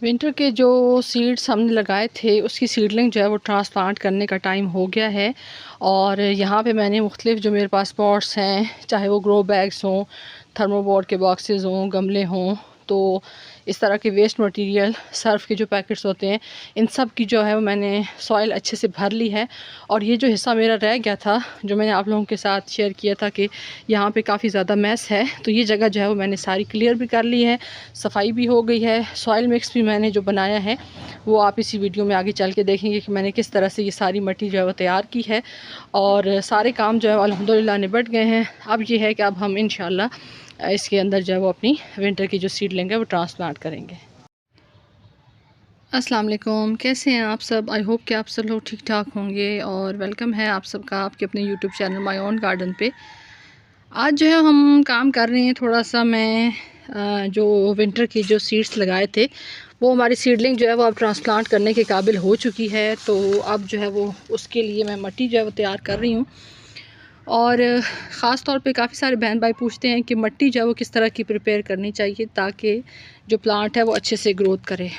Winter के जो seeds हमने लगाए थे उसकी सीडलिंग जो है वो ट्रांसप्लांट करने का टाइम हो गया है। और यहाँ पे मैंने मुख्तलिफ जो मेरे पास पॉट्स हैं, चाहे वो ग्रो बैग्स हों, थर्मोबोर्ड के बॉक्सेस हों, गमले हों, तो इस तरह के वेस्ट मटेरियल, सर्फ के जो पैकेट्स होते हैं, इन सब की जो है वो मैंने सॉइल अच्छे से भर ली है। और ये जो हिस्सा मेरा रह गया था, जो मैंने आप लोगों के साथ शेयर किया था कि यहाँ पे काफ़ी ज़्यादा मैस है, तो ये जगह जो है वो मैंने सारी क्लियर भी कर ली है, सफाई भी हो गई है। सॉइल मिक्स भी मैंने जो बनाया है वो आप इसी वीडियो में आगे चल के देखेंगे कि मैंने किस तरह से ये सारी मिट्टी जो है वो तैयार की है। और सारे काम जो है अल्हम्दुलिल्लाह निबट गए हैं। अब ये है कि अब हम इंशाल्लाह इसके अंदर जो है वो अपनी विंटर की जो सीड लेंगे वो ट्रांसप्लांट करेंगे। अस्सलाम वालेकुम, कैसे हैं आप सब? आई होप कि आप सब लोग ठीक ठाक होंगे और वेलकम है आप सबका आपके अपने YouTube channel my own garden पे। आज जो है हम काम कर रहे हैं थोड़ा सा, मैं जो विंटर की जो सीड्स लगाए थे वो हमारी सीडलिंग जो है वो अब ट्रांसप्लांट करने के काबिल हो चुकी है। तो अब जो है वो उसके लिए मैं मिट्टी जो है वो तैयार कर रही हूँ। और ख़ास तौर पे काफ़ी सारे बहन भाई पूछते हैं कि मिट्टी जो है वो किस तरह की प्रिपेयर करनी चाहिए ताकि जो प्लांट है वो अच्छे से ग्रोथ करे।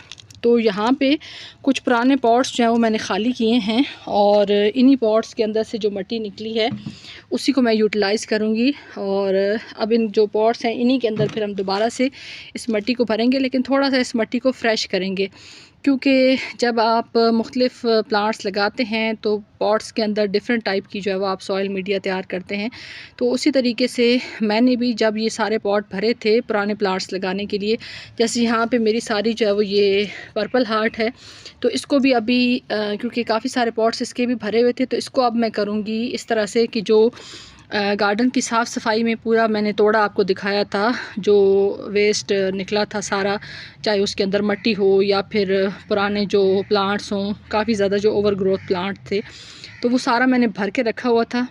तो यहाँ पे कुछ पुराने पॉट्स जो हैं वो मैंने ख़ाली किए हैं और इन्हीं पॉट्स के अंदर से जो मिट्टी निकली है उसी को मैं यूटिलाइज़ करूँगी। और अब इन जो पॉट्स हैं इन्हीं के अंदर फिर हम दोबारा से इस मिट्टी को भरेंगे, लेकिन थोड़ा सा इस मिट्टी को फ्रेश करेंगे, क्योंकि जब आप मुख्तलिफ़ प्लांट्स लगाते हैं तो पॉट्स के अंदर डिफरेंट टाइप की जो है वो आप सॉइल मीडिया तैयार करते हैं। तो उसी तरीके से मैंने भी जब ये सारे पॉट भरे थे पुराने प्लांट्स लगाने के लिए, जैसे यहाँ पे मेरी सारी जो है वो ये पर्पल हार्ट है, तो इसको भी अभी क्योंकि काफ़ी सारे पॉट्स इसके भी भरे हुए थे, तो इसको अब मैं करूँगी इस तरह से कि जो गार्डन की साफ़ सफाई में पूरा मैंने तोड़ा आपको दिखाया था, जो वेस्ट निकला था सारा, चाहे उसके अंदर मिट्टी हो या फिर पुराने जो प्लांट्स हों, काफ़ी ज़्यादा जो ओवर ग्रोथ प्लांट थे, तो वो सारा मैंने भर के रखा हुआ था।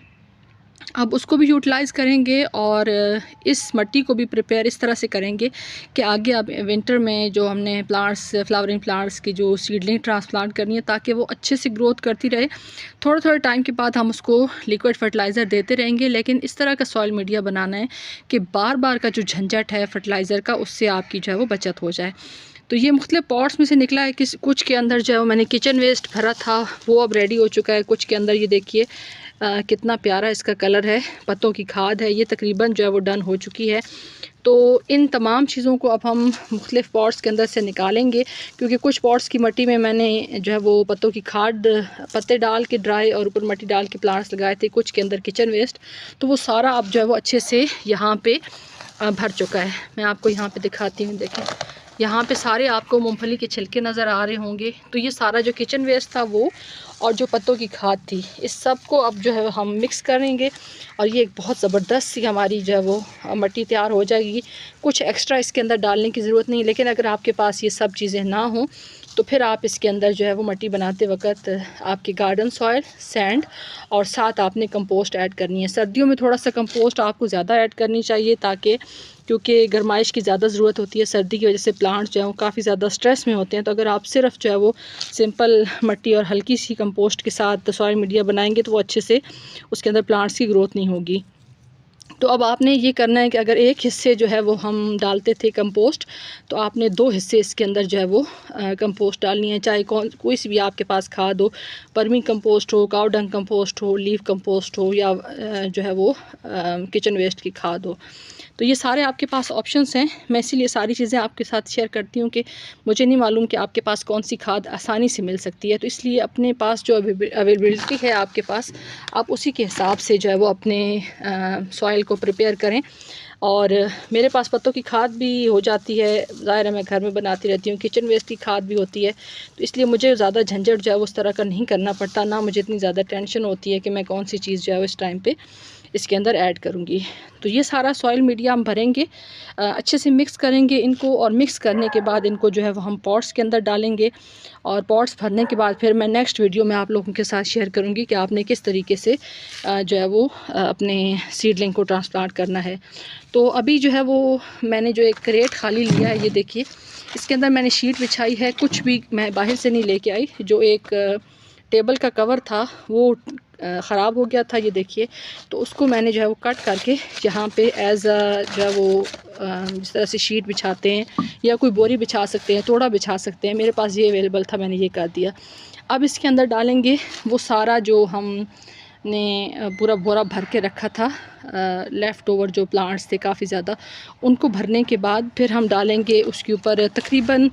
अब उसको भी यूटिलाइज़ करेंगे और इस मिट्टी को भी प्रिपेयर इस तरह से करेंगे कि आगे अब विंटर में जो हमने प्लांट्स, फ्लावरिंग प्लांट्स की जो सीडलिंग ट्रांसप्लांट करनी है ताकि वो अच्छे से ग्रोथ करती रहे। थोड़े थोड़े टाइम के बाद हम उसको लिक्विड फर्टिलाइज़र देते रहेंगे, लेकिन इस तरह का सॉइल मीडिया बनाना है कि बार बार का जो झंझट है फर्टिलाइज़र का, उससे आपकी जो है वो बचत हो जाए। तो ये मुख्तलिफ पॉट्स में से निकला है कि कुछ के अंदर जो है मैंने किचन वेस्ट भरा था वो अब रेडी हो चुका है। कुछ के अंदर ये देखिए कितना प्यारा इसका कलर है, पत्तों की खाद है, ये तकरीबन जो है वो डन हो चुकी है। तो इन तमाम चीज़ों को अब हम मुख्तलिफ पॉट्स के अंदर से निकालेंगे, क्योंकि कुछ पॉट्स की मिट्टी में मैंने जो है वो पत्तों की खाद, पत्ते डाल के ड्राई और ऊपर मिट्टी डाल के प्लांट्स लगाए थे, कुछ के अंदर किचन वेस्ट, तो वो सारा अब जो है वो अच्छे से यहाँ पे भर चुका है। मैं आपको यहाँ पे दिखाती हूँ, देखें यहाँ पे सारे आपको मूंगफली के छिलके नज़र आ रहे होंगे। तो ये सारा जो किचन वेस्ट था वो और जो पत्तों की खाद थी, इस सब को अब जो है हम मिक्स करेंगे और ये एक बहुत ज़बरदस्त सी हमारी जो है वो मिट्टी तैयार हो जाएगी। कुछ एक्स्ट्रा इसके अंदर डालने की ज़रूरत नहीं, लेकिन अगर आपके पास ये सब चीज़ें ना हों तो फिर आप इसके अंदर जो है वो मिट्टी बनाते वक्त आपके गार्डन सॉइल, सैंड और साथ आपने कंपोस्ट ऐड करनी है। सर्दियों में थोड़ा सा कंपोस्ट आपको ज़्यादा ऐड करनी चाहिए, ताकि क्योंकि गर्माइश की ज़्यादा ज़रूरत होती है, सर्दी की वजह से प्लांट्स जो है वो काफ़ी ज़्यादा स्ट्रेस में होते हैं। तो अगर आप सिर्फ जो है वो सिंपल मिट्टी और हल्की सी कंपोस्ट के साथ सॉइल मीडिया बनाएंगे तो वो अच्छे से उसके अंदर प्लांट्स की ग्रोथ नहीं होगी। तो अब आपने ये करना है कि अगर एक हिस्से जो है वो हम डालते थे कंपोस्ट, तो आपने 2 हिस्से इसके अंदर जो है वो कंपोस्ट डालनी है, चाहे कोई सी भी आपके पास खाद हो, वर्मी कंपोस्ट हो, काऊ डंग कंपोस्ट हो, लीफ कंपोस्ट हो, या जो है वो किचन वेस्ट की खाद हो। तो ये सारे आपके पास ऑप्शंस हैं। मैं इसीलिए सारी चीज़ें आपके साथ शेयर करती हूँ कि मुझे नहीं मालूम कि आपके पास कौन सी खाद आसानी से मिल सकती है, तो इसलिए अपने पास जो अवेलेबिलिटी है आपके पास, आप उसी के हिसाब से जो है वो अपने सॉइल को प्रिपेयर करें। और मेरे पास पत्तों की खाद भी हो जाती है, ज़ाहिर है मैं घर में बनाती रहती हूँ, किचन वेस्ट की खाद भी होती है, तो इसलिए मुझे ज़्यादा झंझट जो है उस तरह का नहीं करना पड़ता, ना मुझे इतनी ज़्यादा टेंशन होती है कि मैं कौन सी चीज़ जो है इस टाइम पे इसके अंदर ऐड करूँगी। तो ये सारा सॉइल मीडिया हम भरेंगे, अच्छे से मिक्स करेंगे इनको, और मिक्स करने के बाद इनको जो है वो हम पॉट्स के अंदर डालेंगे। और पॉट्स भरने के बाद फिर मैं नेक्स्ट वीडियो में आप लोगों के साथ शेयर करूँगी कि आपने किस तरीके से जो है वो अपने सीडलिंग को ट्रांसप्लांट करना है। तो अभी जो है वो मैंने जो एक क्रेट खाली लिया है, ये देखिए, इसके अंदर मैंने शीट बिछाई है, कुछ भी मैं बाहर से नहीं लेके आई। जो एक टेबल का कवर था वो ख़राब हो गया था, ये देखिए। तो उसको मैंने जो है वो कट करके यहाँ पे एज जो है वो जिस तरह से शीट बिछाते हैं या कोई बोरी बिछा सकते हैं, तोड़ा बिछा सकते हैं, मेरे पास ये अवेलेबल था, मैंने ये कर दिया। अब इसके अंदर डालेंगे वो सारा जो हमने पूरा बोरा भर के रखा था, लेफ़्ट ओवर जो प्लांट्स थे काफ़ी ज़्यादा, उनको भरने के बाद फिर हम डालेंगे उसके ऊपर तकरीबन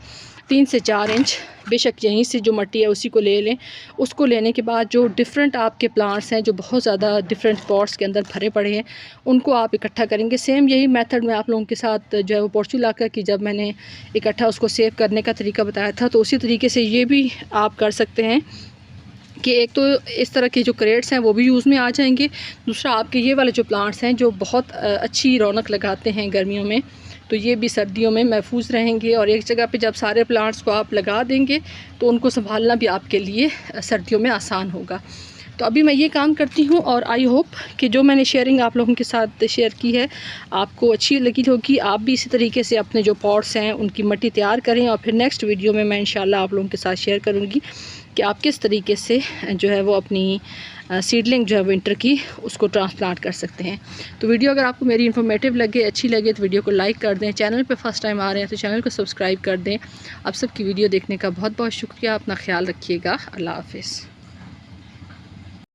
3 से 4 इंच, बेशक यहीं से जो मट्टी है उसी को ले लें। उसको लेने के बाद जो डिफरेंट आपके प्लांट्स हैं जो बहुत ज़्यादा डिफरेंट पॉट्स के अंदर भरे पड़े हैं, उनको आप इकट्ठा करेंगे। सेम यही मेथड मैं आप लोगों के साथ जो है वो पोर्चुलाका की जब मैंने इकट्ठा उसको सेव करने का तरीका बताया था, तो उसी तरीके से ये भी आप कर सकते हैं कि एक तो इस तरह के जो क्रेट्स हैं वो भी यूज़ में आ जाएंगे, दूसरा आपके ये वाले जो प्लांट्स हैं जो बहुत अच्छी रौनक लगाते हैं गर्मियों में, तो ये भी सर्दियों में महफूज रहेंगे। और एक जगह पे जब सारे प्लांट्स को आप लगा देंगे तो उनको संभालना भी आपके लिए सर्दियों में आसान होगा। तो अभी मैं ये काम करती हूँ और आई होप कि जो मैंने शेयरिंग आप लोगों के साथ शेयर की है आपको अच्छी लगी होगी। आप भी इसी तरीके से अपने जो पॉट्स हैं उनकी मिट्टी तैयार करें, और फिर नेक्स्ट वीडियो में मैं इंशाल्लाह आप लोगों के साथ शेयर करूँगी कि आप किस तरीके से जो है वो अपनी सीडलिंग जो है विंटर की उसको ट्रांसप्लांट कर सकते हैं। तो वीडियो अगर आपको मेरी इन्फॉर्मेटिव लगे, अच्छी लगे, तो वीडियो को लाइक कर दें। चैनल पे फर्स्ट टाइम आ रहे हैं तो चैनल को सब्सक्राइब कर दें। आप सबकी वीडियो देखने का बहुत बहुत शुक्रिया। अपना ख्याल रखिएगा। अल्लाह हाफ़िज़।